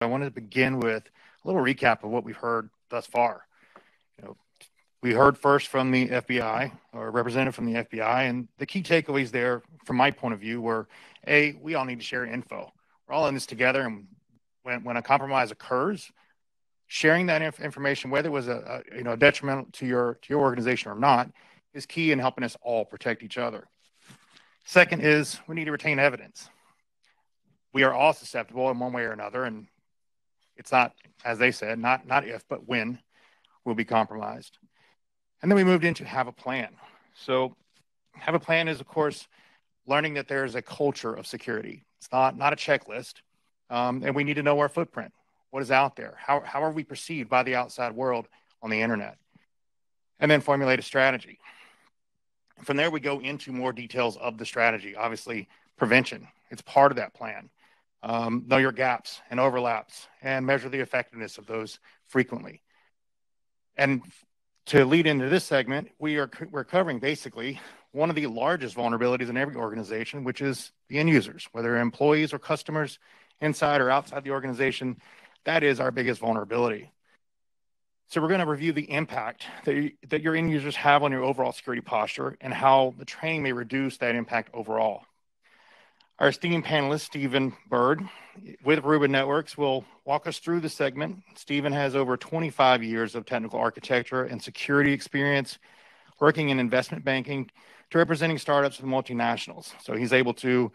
I wanted to begin with a little recap of what we've heard thus far. We heard first from the FBI, or a representative from the FBI, and the key takeaways there, from my point of view, were, A, we all need to share info. We're all in this together, and when a compromise occurs, sharing that information, whether it was a detrimental to your organization or not, is key in helping us all protect each other. Second is we need to retain evidence. We are all susceptible in one way or another, and it's not, as they said, not if, but when we'll be compromised. And then we moved into have a plan. So have a plan is, of course, learning that there's a culture of security. It's not a checklist, and we need to know our footprint. What is out there? How are we perceived by the outside world on the internet? And then formulate a strategy. From there, we go into more details of the strategy. Obviously, prevention. It's part of that plan. Know your gaps and overlaps and measure the effectiveness of those frequently. And to lead into this segment, we're covering basically one of the largest vulnerabilities in every organization, which is the end users, whether employees or customers inside or outside the organization. That is our biggest vulnerability. So we're going to review the impact that your end users have on your overall security posture and how the training may reduce that impact overall. Our esteemed panelist, Stephen Bird, with Aruba Networks, will walk us through the segment. Stephen has over 25 years of technical architecture and security experience working in investment banking to representing startups and multinationals. So he's able to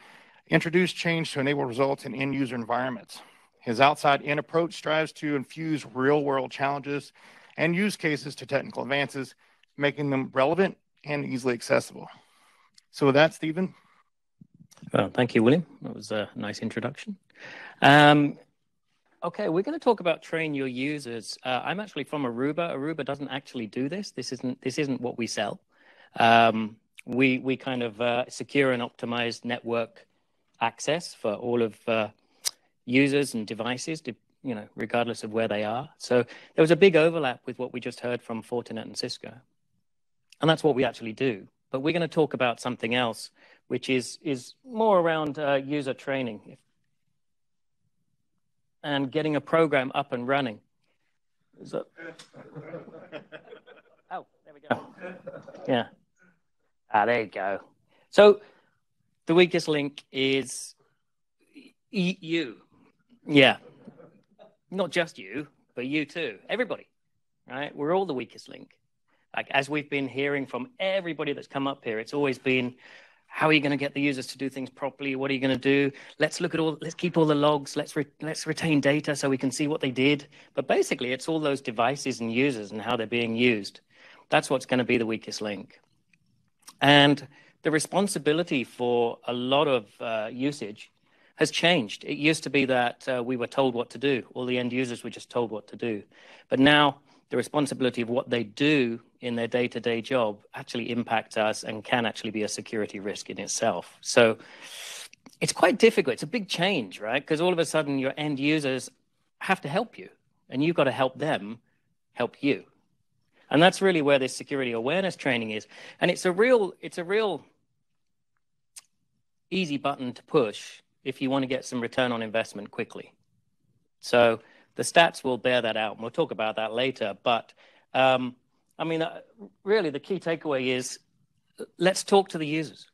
introduce change to enable results in end-user environments. His outside-in approach strives to infuse real-world challenges and use cases to technical advances, making them relevant and easily accessible. So with that, Stephen. Well, thank you, William. That was a nice introduction. Okay, we're going to talk about train your users. I'm actually from Aruba. Aruba doesn't actually do this. This isn't what we sell. We kind of secure and optimize network access for all of users and devices, regardless of where they are. So there was a big overlap with what we just heard from Fortinet and Cisco. And that's what we actually do. But we're going to talk about something else, which is more around user training and getting a program up and running. Oh, there we go. Yeah. There you go. So the weakest link is you. Yeah. Not just you, but you too. Everybody, right? We're all the weakest link. Like, as we've been hearing from everybody that's come up here, it's always been, how are you going to get the users to do things properly? What are you going to do? Let's keep all the logs. Let's retain data so we can see what they did. But basically, it's all those devices and users and how they're being used. That's what's going to be the weakest link. And the responsibility for a lot of usage has changed. It used to be that we were told what to do. All the end users were just told what to do. But now the responsibility of what they do in their day-to-day job actually impacts us and can actually be a security risk in itself. So it's quite difficult. It's a big change, right? Because all of a sudden your end users have to help you, and you've got to help them help you. And that's really where this security awareness training is. And it's a real easy button to push if you want to get some return on investment quickly. So the stats will bear that out, and we'll talk about that later. But really the key takeaway is, let's talk to the users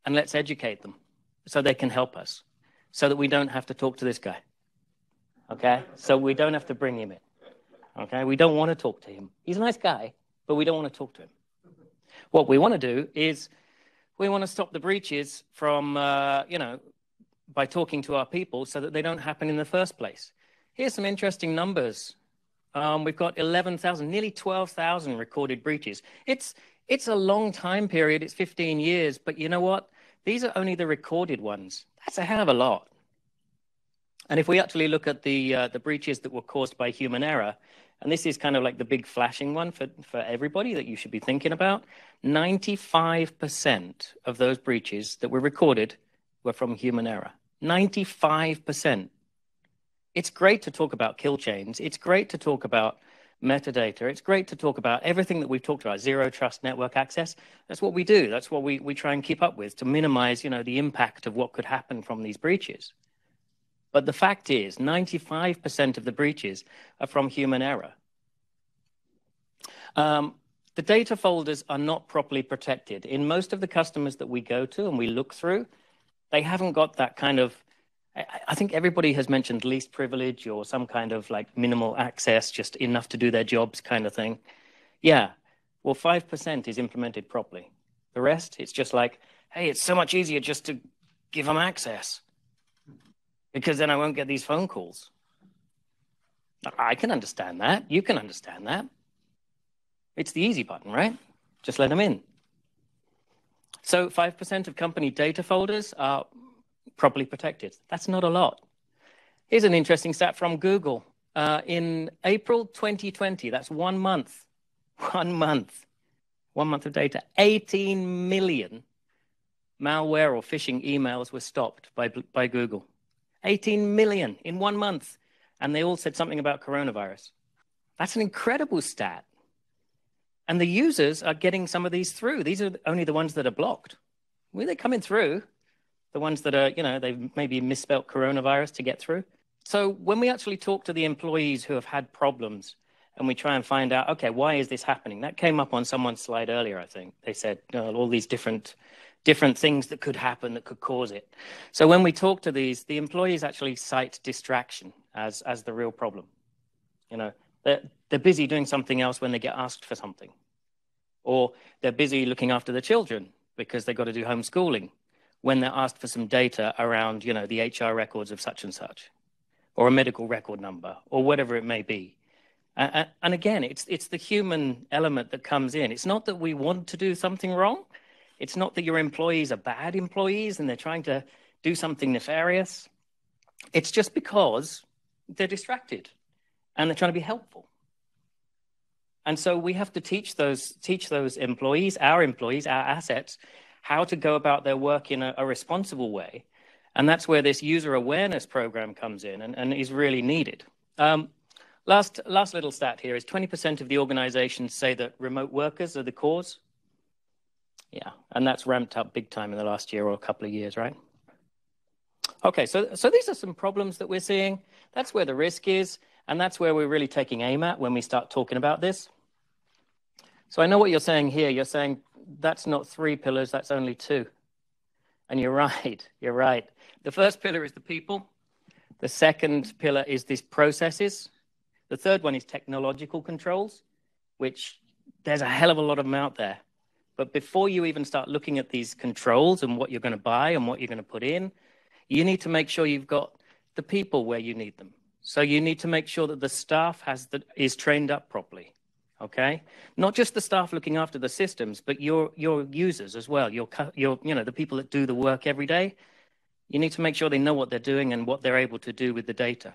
and let's educate them so they can help us, so that we don't have to talk to this guy. Okay? So we don't have to bring him in. Okay? We don't want to talk to him. He's a nice guy, but we don't want to talk to him. What we want to do is we want to stop the breaches from, by talking to our people so that they don't happen in the first place. Here's some interesting numbers. We've got 11,000, nearly 12,000 recorded breaches. It's a long time period. It's 15 years. But you know what? These are only the recorded ones. That's a hell of a lot. And if we actually look at the breaches that were caused by human error, and this is kind of like the big flashing one for everybody that you should be thinking about, 95% of those breaches that were recorded were from human error. 95%. It's great to talk about kill chains. It's great to talk about metadata. It's great to talk about everything that we've talked about, zero trust network access. That's what we do. That's what we try and keep up with to minimize, the impact of what could happen from these breaches. But the fact is, 95% of the breaches are from human error. The data folders are not properly protected. In most of the customers that we go to and we look through, they haven't got that kind of, I think everybody has mentioned least privilege or some kind of like minimal access, just enough to do their jobs kind of thing. Yeah, well, 5% is implemented properly. The rest, it's just like, hey, it's so much easier just to give them access because then I won't get these phone calls. I can understand that. You can understand that. It's the easy button, right? Just let them in. So 5% of company data folders are properly protected. That's not a lot. Here's an interesting stat from Google. In April 2020, that's 1 month, 1 month, 1 month of data, 18 million malware or phishing emails were stopped by Google. 18 million in 1 month. And they all said something about coronavirus. That's an incredible stat. And the users are getting some of these through. These are only the ones that are blocked. Where they're coming through, the ones that are, they've maybe misspelled coronavirus to get through. So when we actually talk to the employees who have had problems and we try and find out, okay, why is this happening? That came up on someone's slide earlier, I think. They said all these different things that could happen that could cause it. So when we talk to these, the employees actually cite distraction as the real problem. They're busy doing something else when they get asked for something. Or they're busy looking after the children because they've got to do homeschooling when they're asked for some data around, the HR records of such and such, or a medical record number, or whatever it may be. And again, it's the human element that comes in. It's not that we want to do something wrong. It's not that your employees are bad employees and they're trying to do something nefarious. It's just because they're distracted and they're trying to be helpful. And so we have to teach those employees, our assets, how to go about their work in a responsible way. And that's where this user awareness program comes in and is really needed. Last little stat here is 20% of the organizations say that remote workers are the cause. Yeah, and that's ramped up big time in the last year or a couple of years, right? Okay, so these are some problems that we're seeing. That's where the risk is, and that's where we're really taking aim at when we start talking about this. So I know what you're saying here. You're saying that's not 3 pillars, that's only 2. And you're right, you're right. The first pillar is the people. The second pillar is these processes. The third one is technological controls, which there's a hell of a lot of them out there. But before you even start looking at these controls and what you're going to buy and what you're going to put in, you need to make sure you've got the people where you need them. So you need to make sure that the staff is trained up properly, okay? Not just the staff looking after the systems, but your users as well, your the people that do the work every day. You need to make sure they know what they're doing and what they're able to do with the data.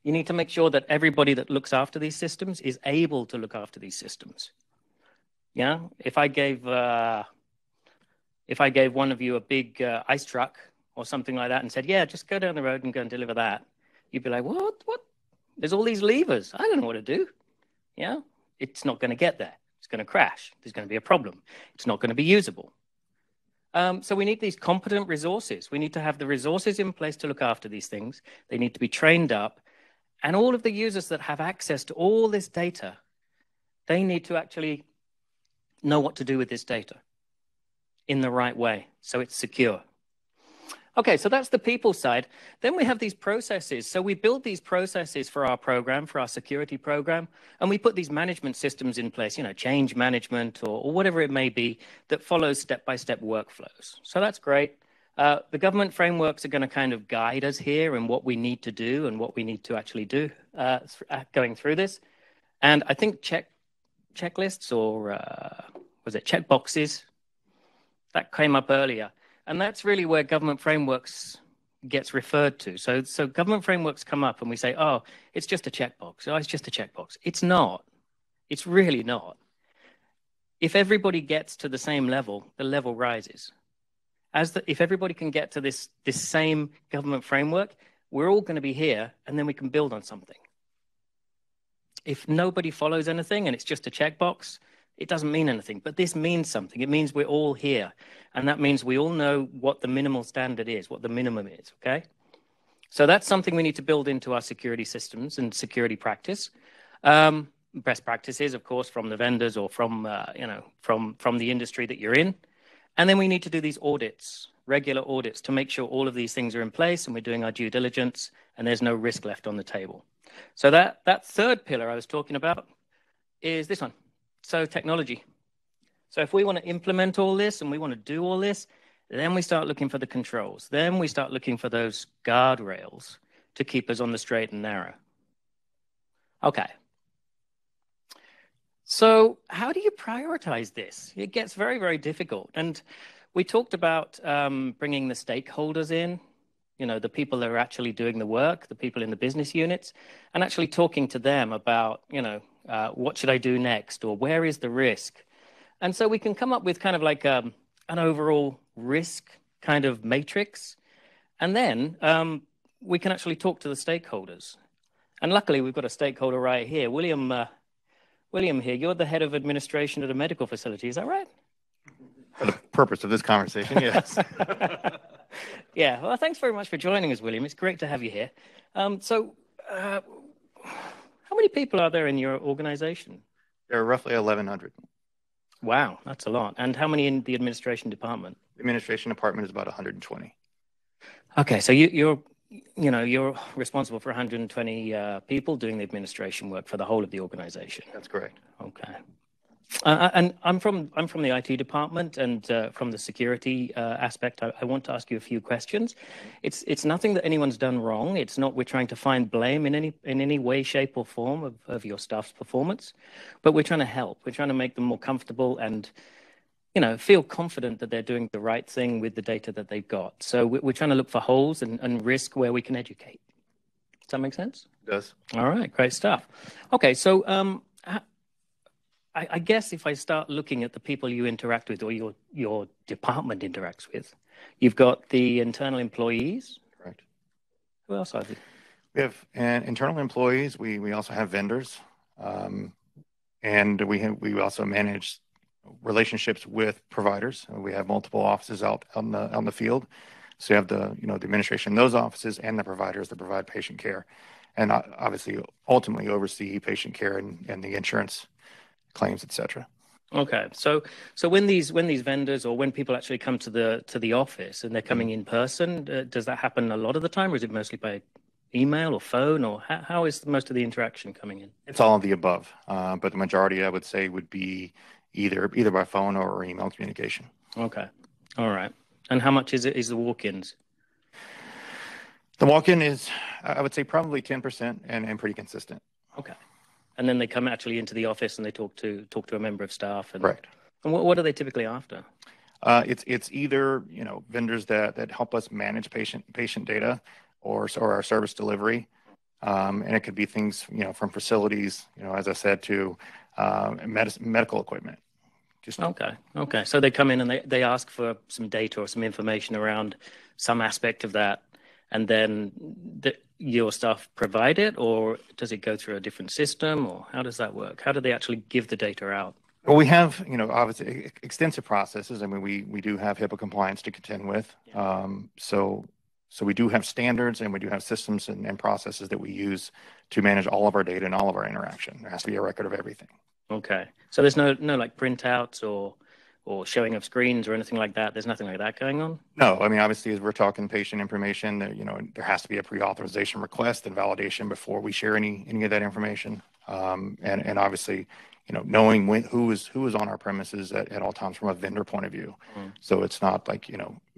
You need to make sure that everybody that looks after these systems is able to look after these systems. Yeah, if I gave one of you a big ice truck or something like that and said, yeah, just go down the road and go and deliver that, you'd be like, what? There's all these levers. I don't know what to do. Yeah, it's not going to get there. It's going to crash. There's going to be a problem. It's not going to be usable. So we need these competent resources. We need to have the resources in place to look after these things. They need to be trained up. And all of the users that have access to all this data, they need to actually know what to do with this data in the right way so it's secure. Okay, so that's the people side. Then we have these processes. So we build these processes for our program, for our security program, and we put these management systems in place, change management or whatever it may be that follows step-by-step workflows. So that's great. The government frameworks are going to kind of guide us here in what we need to do and what we need to actually do going through this. And I think checklists or checkboxes, that came up earlier. And that's really where government frameworks gets referred to. So government frameworks come up and we say, oh, it's just a checkbox. Oh, it's just a checkbox. It's not. It's really not. If everybody gets to the same level, the level rises. If everybody can get to this same government framework, we're all going to be here and then we can build on something. If nobody follows anything and it's just a checkbox, it doesn't mean anything, but this means something. It means we're all here. And that means we all know what the minimal standard is, what the minimum is, okay? So that's something we need to build into our security systems and security practice. Best practices, of course, from the vendors or from from the industry that you're in. And then we need to do these audits, regular audits, to make sure all of these things are in place and we're doing our due diligence and there's no risk left on the table. So that third pillar I was talking about is this one. So technology. So if we want to implement all this and we want to do all this, then we start looking for the controls. Then we start looking for those guardrails to keep us on the straight and narrow. Okay. So how do you prioritize this? It gets very, very difficult. And we talked about bringing the stakeholders in, the people that are actually doing the work, the people in the business units, and actually talking to them about, what should I do next, or where is the risk? And so we can come up with kind of like an overall risk kind of matrix. And then we can actually talk to the stakeholders. And luckily, we've got a stakeholder right here. William here, you're the head of administration at a medical facility. Is that right? For the purpose of this conversation, yes. Yeah, well, thanks very much for joining us, William. It's great to have you here. So how many people are there in your organization? There are roughly 1,100. Wow, that's a lot. And how many in the administration department? The administration department is about 120. Okay, so you're responsible for 120 people doing the administration work for the whole of the organization. That's correct. Okay. And I'm from the IT department, and from the security aspect, I want to ask you a few questions. It's nothing that anyone's done wrong. It's not we're trying to find blame in any way, shape, or form of your staff's performance, but we're trying to help. We're trying to make them more comfortable and feel confident that they're doing the right thing with the data that they've got. So we're trying to look for holes and risk where we can educate. Does that make sense? It does. All right, great stuff. Okay, so I guess if I start looking at the people you interact with or your department interacts with, you've got the internal employees. Correct. Who else are there? We have internal employees. We also have vendors, and we also manage relationships with providers. We have multiple offices out on the field. So you have the administration in those offices and the providers that provide patient care, and obviously ultimately oversee patient care and the insurance claims, etc. Okay, so when these vendors or when people actually come to the office and they're coming in person, does that happen a lot of the time, or is it mostly by email or phone, or how is most of the interaction coming in? It's all of the above, but the majority, I would say, would be either by phone or email communication. Okay, all right. And how much is the walk-ins? The walk-in is, I would say, probably 10% and pretty consistent. Okay. And then they come actually into the office and they talk to a member of staff. And, Correct. And what are they typically after? It's either vendors that help us manage patient data or our service delivery, and it could be things from facilities, as I said, to medical equipment. Okay. So they come in and they ask for some data or some information around some aspect of that, and then your staff provide it, or does it go through a different system, or how does that work? How do they actually give the data out? Well, we have, obviously extensive processes. I mean, we do have HIPAA compliance to contend with. Yeah. So we do have standards and we do have systems and processes that we use to manage all of our data and all of our interaction. There has to be a record of everything. Okay. So there's no like printouts or showing of screens or anything like that? There's nothing like that going on? No. I mean, obviously, as we're talking patient information, there has to be a pre-authorization request and validation before we share any of that information. And obviously, knowing who is on our premises at all times from a vendor point of view. Mm. So it's not like,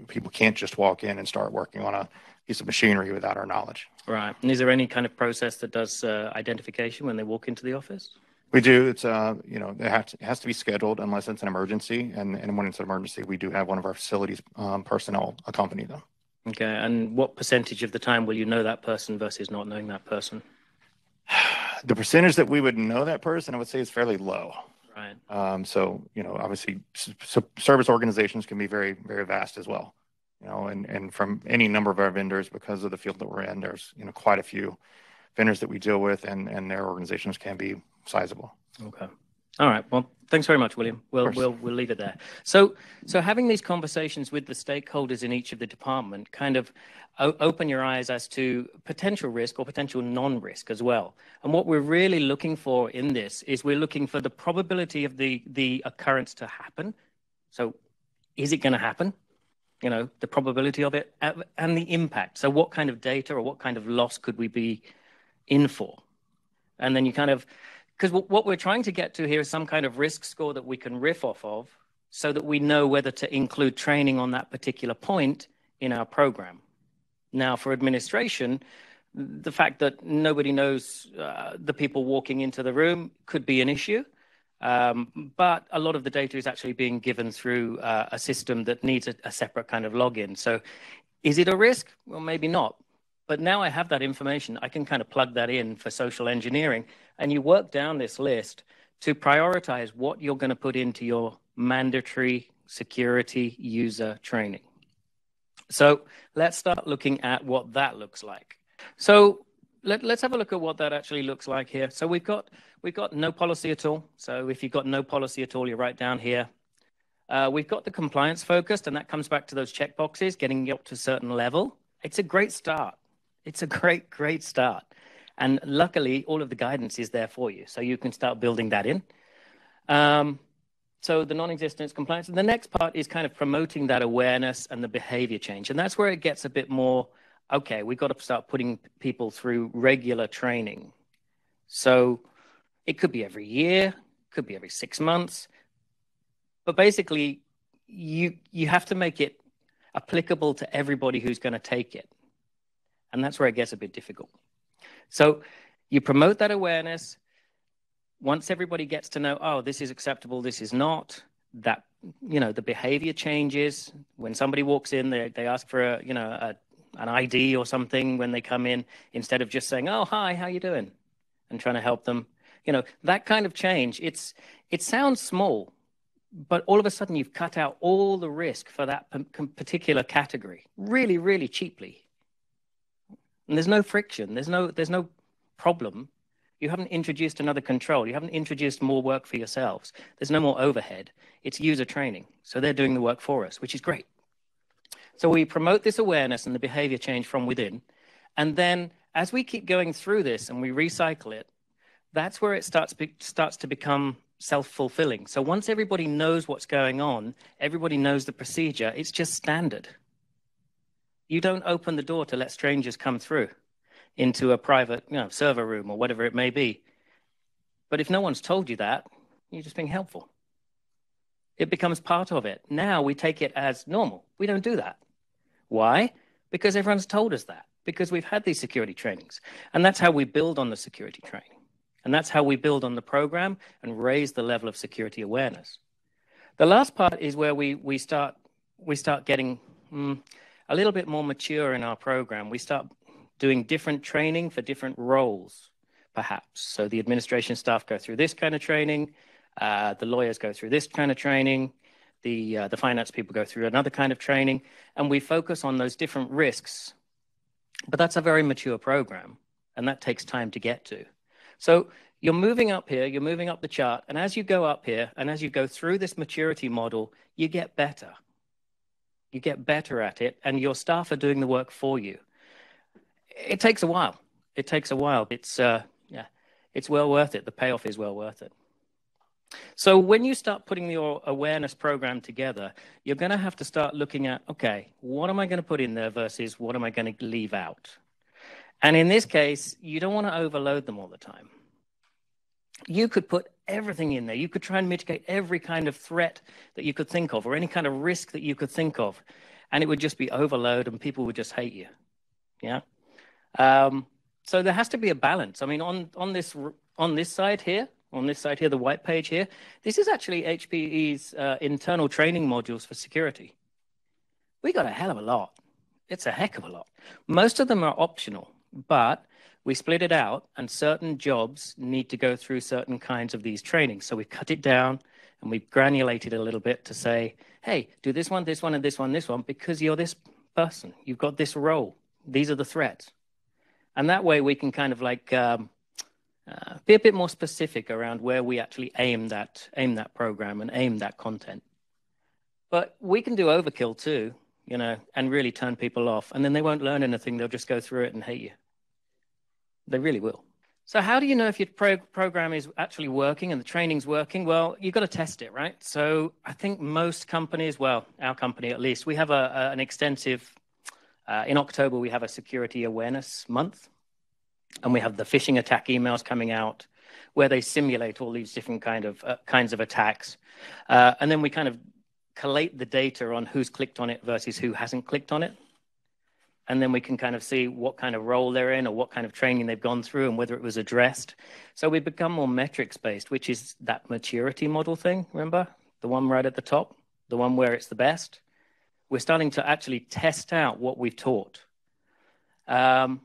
people can't just walk in and start working on a piece of machinery without our knowledge. Right. And is there any kind of process that does identification when they walk into the office? We do. It's it has to be scheduled unless it's an emergency, and when it's an emergency, we do have one of our facilities personnel accompany them. Okay. And what percentage of the time will you know that person versus not knowing that person? The percentage that we would know that person, I would say, is fairly low. Right. So obviously, service organizations can be very, very vast as well. And from any number of our vendors, because of the field that we're in, there's quite a few vendors that we deal with, and their organizations can be sizable. Okay. All right. Well, Thanks very much, William. We'll leave it there. So having these conversations with the stakeholders in each of the department kind of open your eyes as to potential risk or potential non-risk as well. And what we're really looking for in this is we're looking for the probability of the occurrence to happen. So is it going to happen? You know, the probability of it and the impact. So what kind of data or what kind of loss could we be in for? And then you kind of, because what we're trying to get to here is some kind of risk score that we can riff off of so that we know whether to include training on that particular point in our program. Now, for administration, the fact that nobody knows the people walking into the room could be an issue. But a lot of the data is actually being given through a system that needs a separate kind of login. So is it a risk? Well, maybe not. But now I have that information. I can kind of plug that in for social engineering. And you work down this list to prioritize what you're going to put into your mandatory security user training. So let's start looking at what that looks like. So let's have a look at what that actually looks like here. So we've got no policy at all. So if you've got no policy at all, you write down here. We've got the compliance focused, and that comes back to those checkboxes, getting you up to a certain level. It's a great start. It's a great start. And luckily, all of the guidance is there for you. So you can start building that in. So the non-existence compliance. And the next part is kind of promoting that awareness and the behavior change. And that's where it gets a bit more, okay, we've got to start putting people through regular training. So it could be every year, could be every 6 months. But basically, you have to make it applicable to everybody who's going to take it. And that's where it gets a bit difficult. So you promote that awareness. Once everybody gets to know, oh, this is acceptable, this is not, that, you know, the behavior changes. When somebody walks in, they ask for an ID or something when they come in, instead of just saying, oh, hi, how you doing? And trying to help them. You know, that kind of change, it sounds small, but all of a sudden you've cut out all the risk for that particular category really, really cheaply. And there's no friction. There's no problem. You haven't introduced another control. You haven't introduced more work for yourselves. There's no more overhead. It's user training. So they're doing the work for us, which is great. So we promote this awareness and the behavior change from within. And then as we keep going through this and we recycle it, that's where it starts to become self-fulfilling. So once everybody knows what's going on, everybody knows the procedure, it's just standard. You don't open the door to let strangers come through into a private, server room or whatever it may be. But if no one's told you that, you're just being helpful. It becomes part of it. Now we take it as normal. We don't do that. Why? Because everyone's told us that, because we've had these security trainings. And that's how we build on the security training. And that's how we build on the program and raise the level of security awareness. The last part is where we start getting a little bit more mature in our program. We start doing different training for different roles, perhaps. So the administration staff go through this kind of training. The lawyers go through this kind of training. The finance people go through another kind of training. And we focus on those different risks. But that's a very mature program. And that takes time to get to. So you're moving up here. You're moving up the chart. And as you go up here, and as you go through this maturity model, you get better. You get better at it. And your staff are doing the work for you. It takes a while. It takes a while. It's well worth it. The payoff is well worth it. So when you start putting your awareness program together, you're going to have to start looking at, okay, what am I going to put in there versus what am I going to leave out? And in this case, you don't want to overload them all the time. You could put everything in there. You could try and mitigate every kind of threat that you could think of or any kind of risk that you could think of. And it would just be overload and people would just hate you. Yeah. So there has to be a balance. I mean, on this side here, the white page here, this is actually HPE's internal training modules for security. We got a hell of a lot. It's a heck of a lot. Most of them are optional, but we split it out and certain jobs need to go through certain kinds of these trainings. So we've cut it down and we've granulated a little bit to say, hey, do this one, and this one, because you're this person. You've got this role. These are the threats. And that way we can kind of like Be a bit more specific around where we actually aim that program and aim that content. But we can do overkill too, and really turn people off. And then they won't learn anything. They'll just go through it and hate you. They really will. So how do you know if your program is actually working and the training's working? Well, you've got to test it, right? So I think most companies, well, our company at least, we have an extensive, in October, we have a security awareness month. And we have the phishing attack emails coming out where they simulate all these different kinds of attacks. And then we kind of collate the data on who's clicked on it versus who hasn't clicked on it. And then we can kind of see what kind of role they're in or what kind of training they've gone through and whether it was addressed. So we become more metrics-based, which is that maturity model thing, remember? The one right at the top, the one where it's the best. We're starting to actually test out what we've taught. And,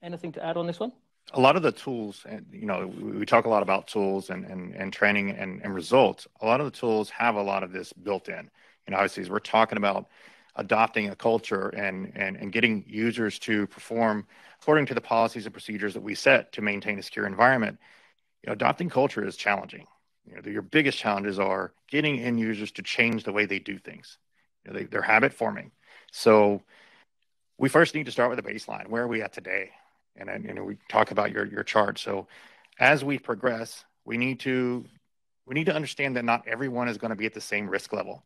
anything to add on this one? A lot of the tools, we talk a lot about tools and training and results. A lot of the tools have a lot of this built in. Obviously, as we're talking about adopting a culture and getting users to perform according to the policies and procedures that we set to maintain a secure environment, adopting culture is challenging. Your biggest challenges are getting end users to change the way they do things. They're habit forming. So we first need to start with a baseline. Where are we at today? And we talk about your chart. So as we progress, we need to understand that not everyone is going to be at the same risk level.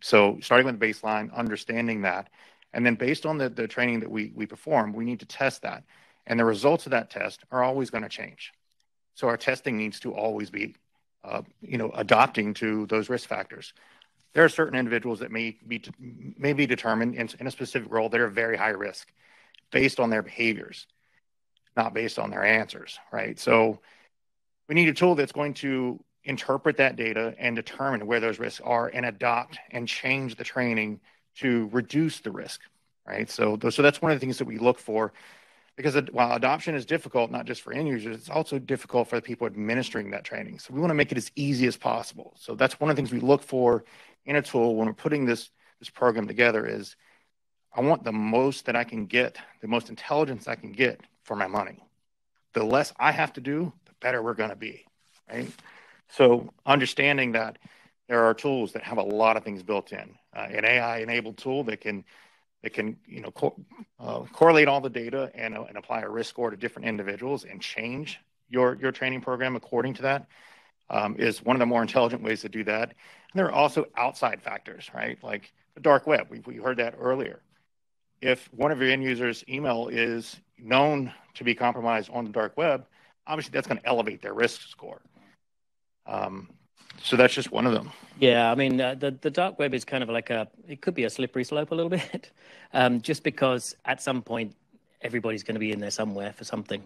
So starting with the baseline, understanding that, and then based on the training that we perform, we need to test that. And the results of that test are always going to change. So our testing needs to always be, adopting to those risk factors. There are certain individuals that may be determined in a specific role that are very high risk based on their behaviors, not based on their answers, right? So we need a tool that's going to interpret that data and determine where those risks are and adopt and change the training to reduce the risk, right? So that's one of the things that we look for, because while adoption is difficult, not just for end users, it's also difficult for the people administering that training. So we want to make it as easy as possible. So that's one of the things we look for in a tool when we're putting this program together is I want the most that I can get, the most intelligence I can get for my money. The less I have to do, the better we're going to be, right? So understanding that there are tools that have a lot of things built in, an AI-enabled tool that can correlate all the data and apply a risk score to different individuals and change your training program according to that is one of the more intelligent ways to do that. And there are also outside factors, right? Like the dark web. We heard that earlier. If one of your end users' email is known to be compromised on the dark web, obviously that's going to elevate their risk score. So that's just one of them. Yeah, I mean, the dark web is kind of like it could be a slippery slope a little bit, just because at some point, everybody's going to be in there somewhere for something.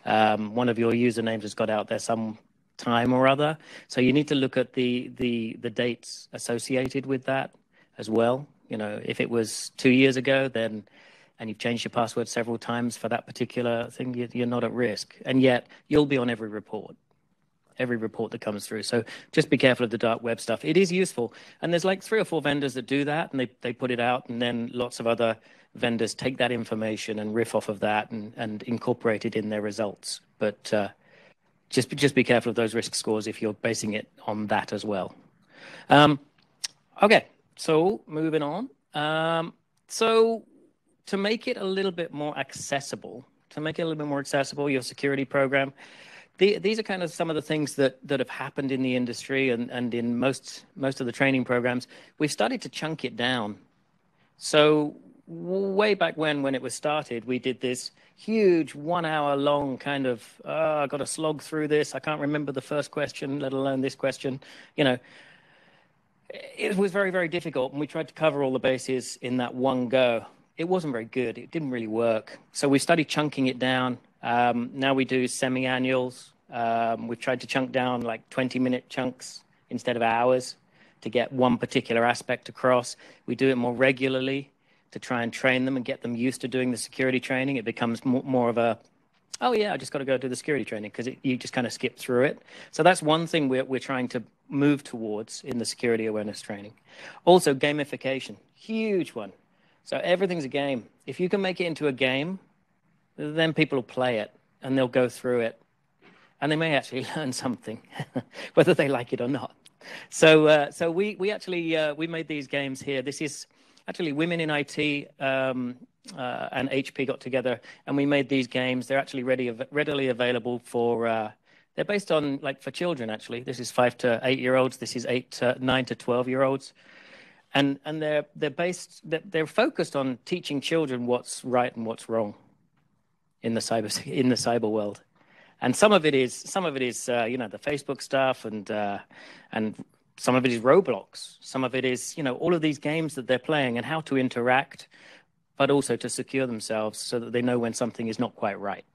One of your usernames has got out there some time or other. So you need to look at the dates associated with that as well. If it was 2 years ago, and you've changed your password several times for that particular thing, you're not at risk. And yet you'll be on every report that comes through. So just be careful of the dark web stuff. It is useful. And there's like 3 or 4 vendors that do that, and they put it out, and then lots of other vendors take that information and riff off of that and incorporate it in their results. But just be careful of those risk scores if you're basing it on that as well. Okay, so moving on. So to make it a little bit more accessible, your security program, these are kind of some of the things that have happened in the industry and in most of the training programs. We've started to chunk it down. So way back when it was started, we did this huge 1 hour long kind of, I got to slog through this. I can't remember the first question, let alone this question. It was very, very difficult, and we tried to cover all the bases in that one go. It wasn't very good. It didn't really work. So we started chunking it down. Now we do semi-annuals. We've tried to chunk down like 20-minute chunks instead of hours to get one particular aspect across. We do it more regularly to try and train them and get them used to doing the security training. It becomes more of a, oh yeah, I just got to go do the security training, because you just kind of skip through it. So that's one thing we're trying to move towards in the security awareness training. Also, gamification, huge one. So everything's a game. If you can make it into a game, then people will play it. and they'll go through it, and they may actually learn something, whether they like it or not. So we actually we made these games here. This is actually Women in IT and HP got together, and we made these games. They're actually readily available for. They're based on for children actually. This is 5 to 8 year olds. This is 9 to 12 year olds, and they're focused on teaching children what's right and what's wrong in the cyber world. And some of it is the Facebook stuff, and some of it is Roblox. Some of it is all of these games that they're playing and how to interact, but also to secure themselves so that they know when something is not quite right.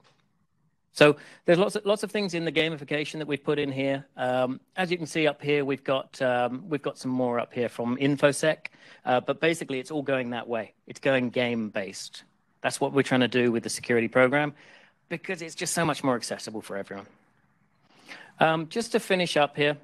So there's lots of things in the gamification that we've put in here. As you can see up here, we've got some more up here from InfoSec, but basically it's all going that way. It's going game based. That's what we're trying to do with the security program, because it's just so much more accessible for everyone. Just to finish up here,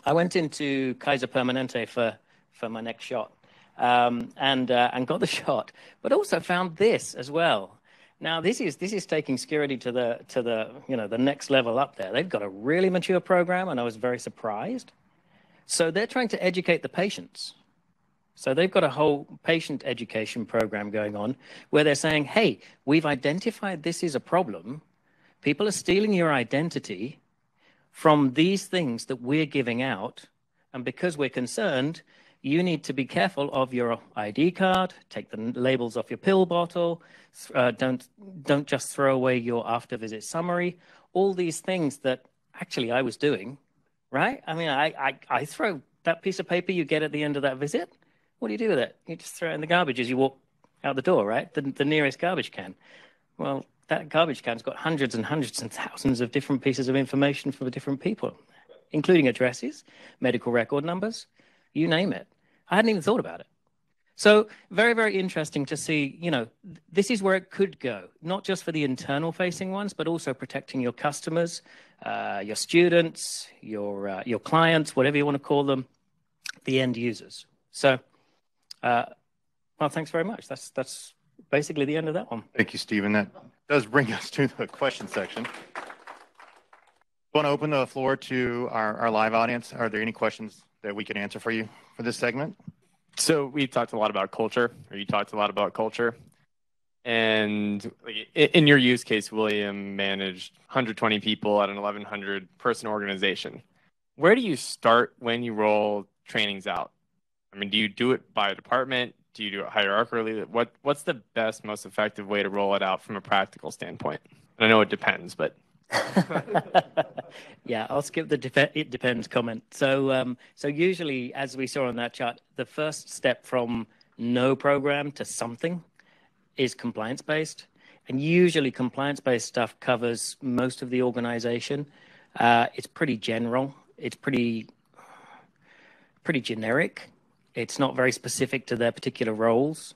I went into Kaiser Permanente for my next shot, and got the shot, but also found this as well. Now this is taking security to the next level up there. They've got a really mature program, and I was very surprised. So they're trying to educate the patients. So they've got a whole patient education program going on where they're saying, hey, we've identified this is a problem. People are stealing your identity from these things that we're giving out. And because we're concerned, you need to be careful of your ID card, take the labels off your pill bottle, don't just throw away your after-visit summary, all these things that actually I was doing, right? I mean, I throw that piece of paper you get at the end of that visit. What do you do with it? You just throw it in the garbage as you walk out the door, right? The nearest garbage can. Well, that garbage can's got hundreds and hundreds and thousands of different pieces of information for different people, including addresses, medical record numbers, you name it. I hadn't even thought about it. So very, very interesting to see, this is where it could go, not just for the internal facing ones, but also protecting your customers, your students, your clients, whatever you want to call them, the end users. So, well, thanks very much. That's basically the end of that one. Thank you, Stephen. That does bring us to the question section. I want to open the floor to our live audience. Are there any questions that we can answer for you for this segment? So we talked a lot about culture, or you talked a lot about culture. And in your use case, William managed 120 people at an 1,100 person organization. Where do you start when you roll trainings out? I mean, do you do it by department? Do you do it hierarchically? What's the best, most effective way to roll it out from a practical standpoint? And I know it depends, but... Yeah, I'll skip the it depends comment. So usually, as we saw on that chart, the first step from no program to something is compliance-based. And usually compliance-based stuff covers most of the organization. It's pretty general. It's pretty generic. It's not very specific to their particular roles.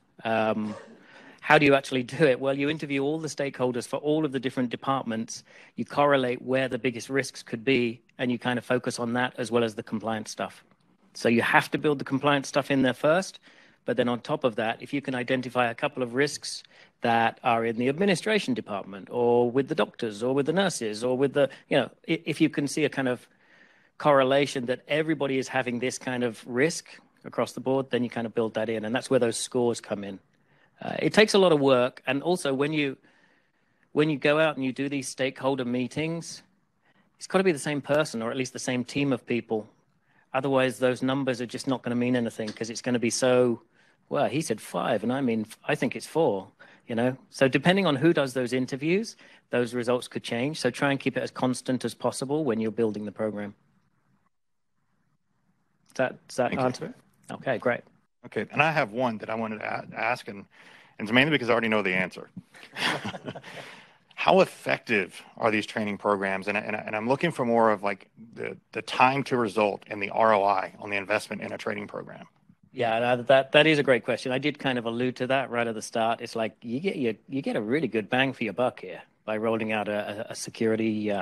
How do you actually do it? Well, you interview all the stakeholders for all of the different departments. You correlate where the biggest risks could be, and you kind of focus on that as well as the compliance stuff. So you have to build the compliance stuff in there first, but then on top of that, if you can identify a couple of risks that are in the administration department or with the doctors or with the nurses or with the, if you can see a kind of correlation that everybody is having this kind of risk across the board, then you kind of build that in, and that's where those scores come in. It takes a lot of work, and also when you go out and you do these stakeholder meetings, it's got to be the same person or at least the same team of people. Otherwise, those numbers are just not going to mean anything because it's going to be so, well, he said 5, and I think it's 4, So depending on who does those interviews, those results could change. So try and keep it as constant as possible when you're building the program. Does that answer it? Okay, great. Okay, and I have one that I wanted to ask, and it's mainly because I already know the answer. How effective are these training programs? And I'm looking for more of like the time to result and the ROI on the investment in a training program. Yeah, that is a great question. I did kind of allude to that right at the start. It's like you get a really good bang for your buck here by rolling out a security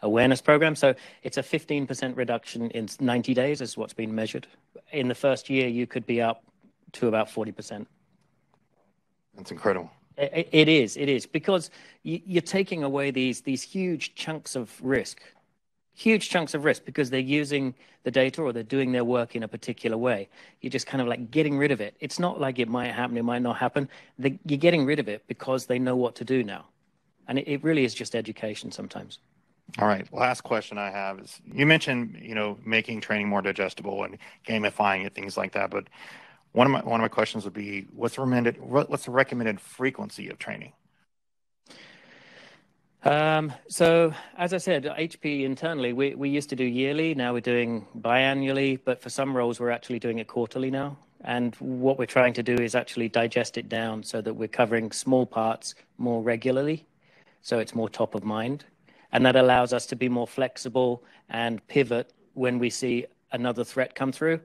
awareness program. So it's a 15% reduction in 90 days is what's been measured. In the first year, you could be up to about 40%. That's incredible. It is because you're taking away these huge chunks of risk, because they're using the data or they're doing their work in a particular way. You're just kind of like getting rid of it. It's not like it might happen, it might not happen. You're getting rid of it because they know what to do now. And it really is just education sometimes. All right. Last question I have is, you mentioned, making training more digestible and gamifying it, things like that. But one of my questions would be, what's the recommended frequency of training? So as I said, HP internally, we used to do yearly. Now we're doing biannually, but for some roles, we're actually doing it quarterly now. And what we're trying to do is actually digest it down so that we're covering small parts more regularly. So it's more top of mind. And that allows us to be more flexible and pivot when we see another threat come through.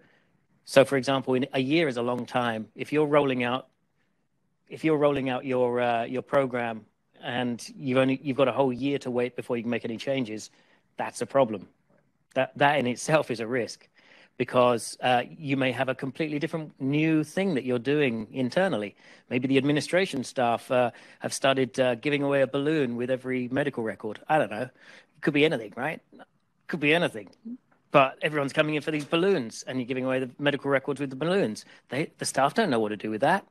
So for example, a year is a long time. If you're rolling out your program and you've got a whole year to wait before you can make any changes, that's a problem. That in itself is a risk, because you may have a completely different new thing that you're doing internally. Maybe the administration staff have started giving away a balloon with every medical record. I don't know. It could be anything, right? Could be anything. But everyone's coming in for these balloons, and you're giving away the medical records with the balloons. The staff don't know what to do with that.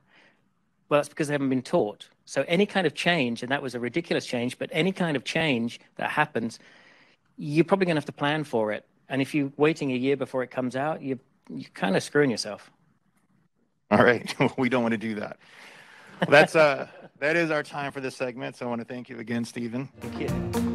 Well, that's because they haven't been taught. So any kind of change, and that was a ridiculous change, but any kind of change that happens, you're probably going to have to plan for it. And if you're waiting a year before it comes out, you're kind of screwing yourself. All right. We don't want to do that. Well, that is our time for this segment. So I want to thank you again, Stephen. Thank you.